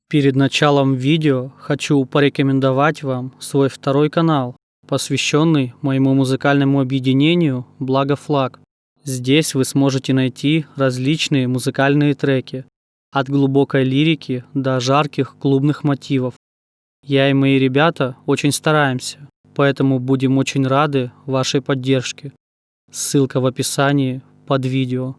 Перед началом видео хочу порекомендовать вам свой второй канал, посвященный моему музыкальному объединению «Благо Флаг». Здесь вы сможете найти различные музыкальные треки, от глубокой лирики до жарких клубных мотивов. Я и мои ребята очень стараемся, поэтому будем очень рады вашей поддержке. Ссылка в описании под видео.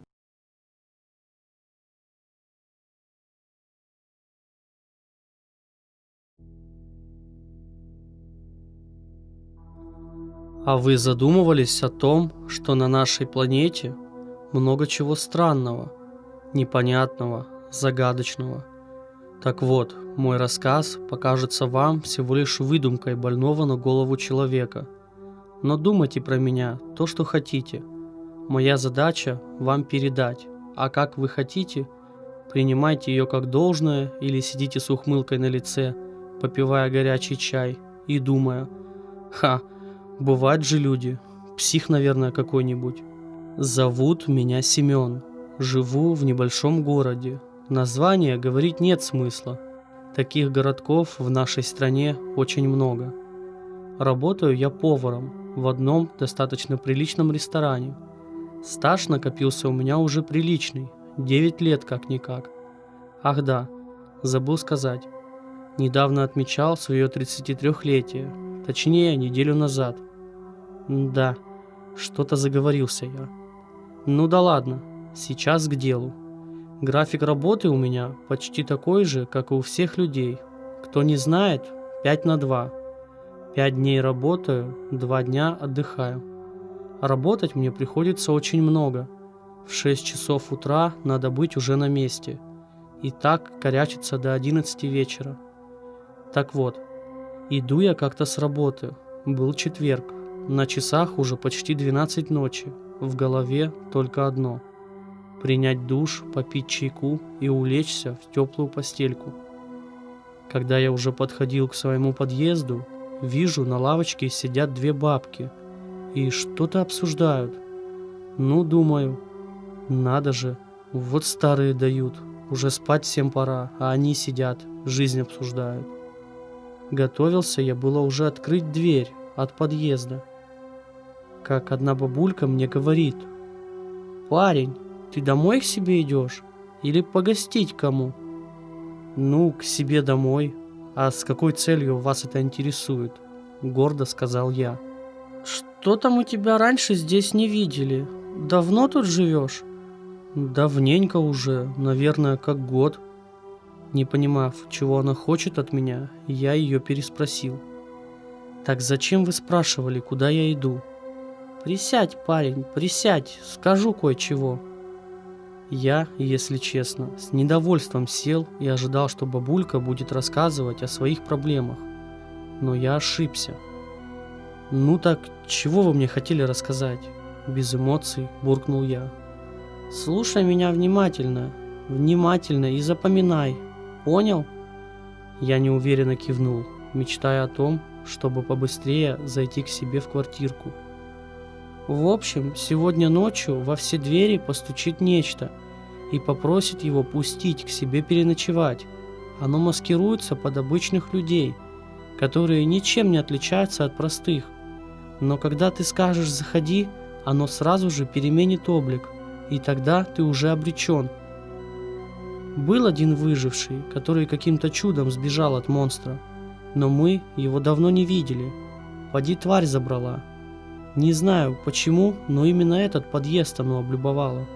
А вы задумывались о том, что на нашей планете много чего странного, непонятного, загадочного? Так вот, мой рассказ покажется вам всего лишь выдумкой больного на голову человека. Но думайте про меня то, что хотите. Моя задача вам передать, а как вы хотите, принимайте ее как должное или сидите с ухмылкой на лице, попивая горячий чай и думая: бывают же люди, псих, наверное, какой-нибудь. Зовут меня Семен, живу в небольшом городе. Название говорить нет смысла. Таких городков в нашей стране очень много. Работаю я поваром в одном достаточно приличном ресторане. Стаж накопился у меня уже приличный, 9 лет как-никак. Ах да, забыл сказать. Недавно отмечал свое 33-летие, точнее неделю назад. Да, что-то заговорился я. Ну да ладно, сейчас к делу. График работы у меня почти такой же, как и у всех людей. Кто не знает, 5/2. 5 дней работаю, 2 дня отдыхаю. Работать мне приходится очень много. В 6 часов утра надо быть уже на месте. И так корячиться до 11 вечера. Так вот, иду я как-то с работы. Был четверг. На часах уже почти 12 ночи. В голове только одно: принять душ, попить чайку и улечься в теплую постельку. Когда я уже подходил к своему подъезду, вижу, на лавочке сидят 2 бабки и что-то обсуждают. Ну, думаю, надо же, вот старые дают, уже спать всем пора, а они сидят, жизнь обсуждают. Готовился я было уже открыть дверь от подъезда, как одна бабулька мне говорит: «Парень, ты домой к себе идешь или погостить кому?» «Ну, к себе домой. А с какой целью вас это интересует?» Гордо сказал я. «Что-то мы тебя раньше здесь не видели. Давно тут живешь?» «Давненько уже, наверное, как год». Не понимав, чего она хочет от меня, я ее переспросил. «Так зачем вы спрашивали, куда я иду?» «Присядь, парень, присядь, скажу кое-чего». Я, если честно, с недовольством сел и ожидал, что бабулька будет рассказывать о своих проблемах. Но я ошибся. «Ну так, чего вы мне хотели рассказать?» Без эмоций буркнул я. «Слушай меня внимательно, внимательно и запоминай. Понял?» Я неуверенно кивнул, мечтая о том, чтобы побыстрее зайти к себе в квартирку. В общем, сегодня ночью во все двери постучит нечто и попросит его пустить к себе переночевать. Оно маскируется под обычных людей, которые ничем не отличаются от простых. Но когда ты скажешь «заходи», оно сразу же переменит облик, и тогда ты уже обречен. Был один выживший, который каким-то чудом сбежал от монстра, но мы его давно не видели. Поди тварь забрала. Не знаю почему, но именно этот подъезд оно облюбовало.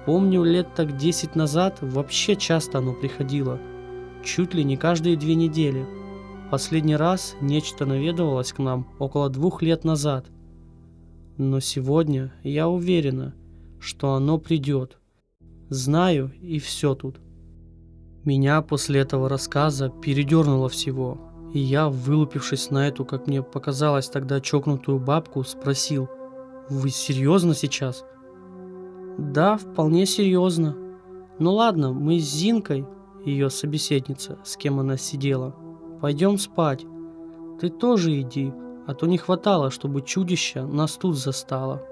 Помню, лет так 10 назад вообще часто оно приходило. Чуть ли не каждые 2 недели. Последний раз нечто наведывалось к нам около 2 лет назад. Но сегодня я уверена, что оно придет. Знаю, и все тут. Меня после этого рассказа передернуло всего. И я, вылупившись на эту, как мне показалось тогда, чокнутую бабку, спросил: «Вы серьезно сейчас?» «Да, вполне серьезно. Ну ладно, мы с Зинкой, ее собеседница, с кем она сидела, пойдем спать. Ты тоже иди, а то не хватало, чтобы чудище нас тут застало».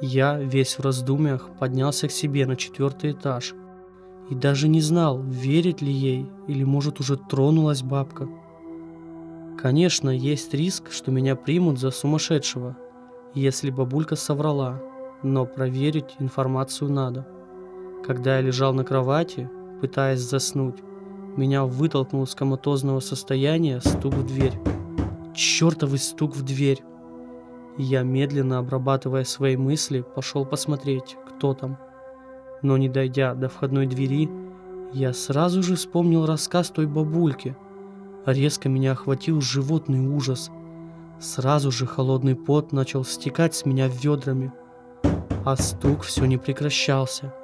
Я, весь в раздумьях, поднялся к себе на 4-й этаж и даже не знал, верить ли ей или, может, уже тронулась бабка. Конечно, есть риск, что меня примут за сумасшедшего, если бабулька соврала, но проверить информацию надо. Когда я лежал на кровати, пытаясь заснуть, меня вытолкнул из коматозного состояния стук в дверь. Чёртовый стук в дверь! Я, медленно обрабатывая свои мысли, пошел посмотреть, кто там. Но не дойдя до входной двери, я сразу же вспомнил рассказ той бабульки. Резко меня охватил животный ужас. Сразу же холодный пот начал стекать с меня ведрами. А стук все не прекращался.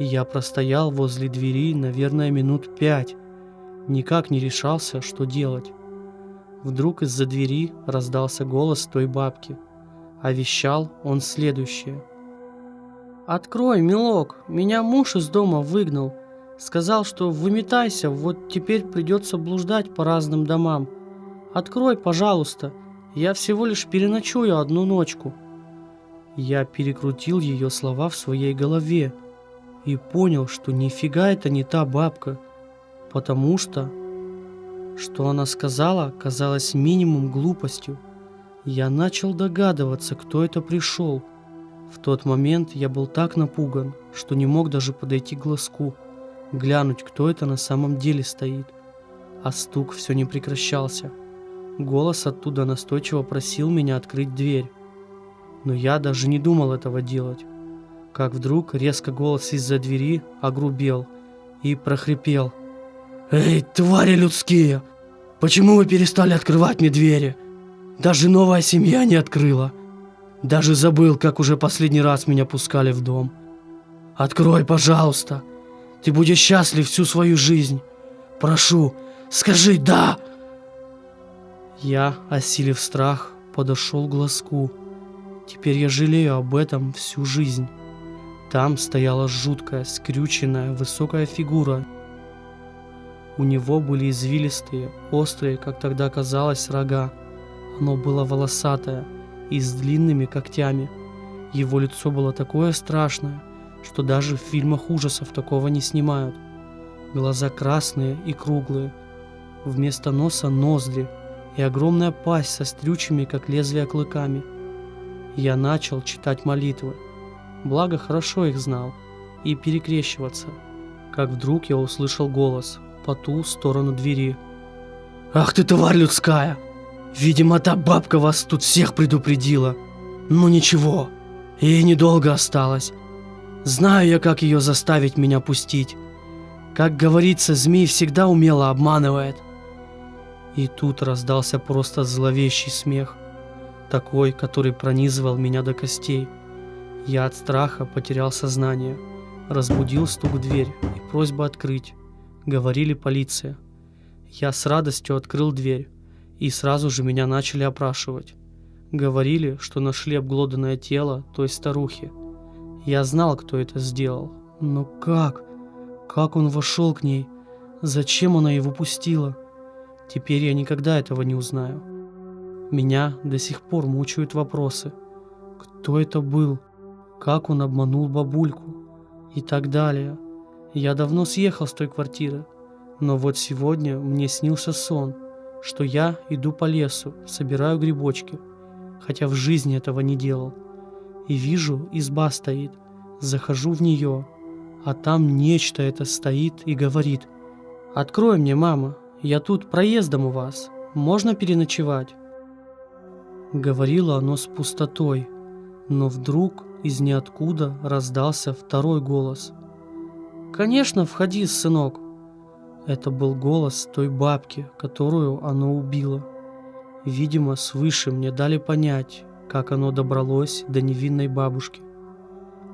И я простоял возле двери, наверное, минут 5. Никак не решался, что делать. Вдруг из-за двери раздался голос той бабки. А вещал он следующее. «Открой, милок, меня муж из дома выгнал. Сказал, что выметайся, вот теперь придется блуждать по разным домам. Открой, пожалуйста, я всего лишь переночую одну ночку». Я перекрутил ее слова в своей голове и понял, что нифига это не та бабка, потому что она сказала, казалось минимум глупостью. Я начал догадываться, кто это пришел. В тот момент я был так напуган, что не мог даже подойти к глазку, глянуть, кто это на самом деле стоит. А стук все не прекращался. Голос оттуда настойчиво просил меня открыть дверь. Но я даже не думал этого делать. Как вдруг резко голос из-за двери огрубел и прохрипел. «Эй, твари людские! Почему вы перестали открывать мне двери? Даже новая семья не открыла. Даже забыл, как уже последний раз меня пускали в дом. Открой, пожалуйста. Ты будешь счастлив всю свою жизнь. Прошу, скажи «да». Я, осилив страх, подошел к глазку. Теперь я жалею об этом всю жизнь. Там стояла жуткая, скрюченная, высокая фигура. У него были извилистые, острые, как тогда казалось, рога. Оно было волосатое и с длинными когтями. Его лицо было такое страшное, что даже в фильмах ужасов такого не снимают. Глаза красные и круглые. Вместо носа ноздри и огромная пасть со стрючими, как лезвия, клыками. Я начал читать молитвы, благо хорошо их знал, и перекрещиваться, как вдруг я услышал голос по ту сторону двери. «Ах ты, тварь людская! Видимо, та бабка вас тут всех предупредила. Ну ничего, ей недолго осталось. Знаю я, как ее заставить меня пустить. Как говорится, змей всегда умело обманывает». И тут раздался просто зловещий смех, такой, который пронизывал меня до костей. Я от страха потерял сознание, разбудил стук в дверь и просьба открыть. Говорили полиция. Я с радостью открыл дверь, и сразу же меня начали опрашивать. Говорили, что нашли обглоданное тело той старухи. Я знал, кто это сделал. Но как? Как он вошел к ней? Зачем она его пустила? Теперь я никогда этого не узнаю. Меня до сих пор мучают вопросы. Кто это был? Как он обманул бабульку? И так далее. Я давно съехал с той квартиры, но вот сегодня мне снился сон, что я иду по лесу, собираю грибочки, хотя в жизни этого не делал. И вижу, изба стоит, захожу в нее, а там нечто это стоит и говорит: «Открой мне, мама, я тут проездом у вас, можно переночевать?» Говорило оно с пустотой, но вдруг из ниоткуда раздался второй голос. «Конечно, входи, сынок». Это был голос той бабки, которую оно убило. Видимо, свыше мне дали понять, как оно добралось до невинной бабушки.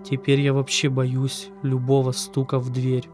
Теперь я вообще боюсь любого стука в дверь.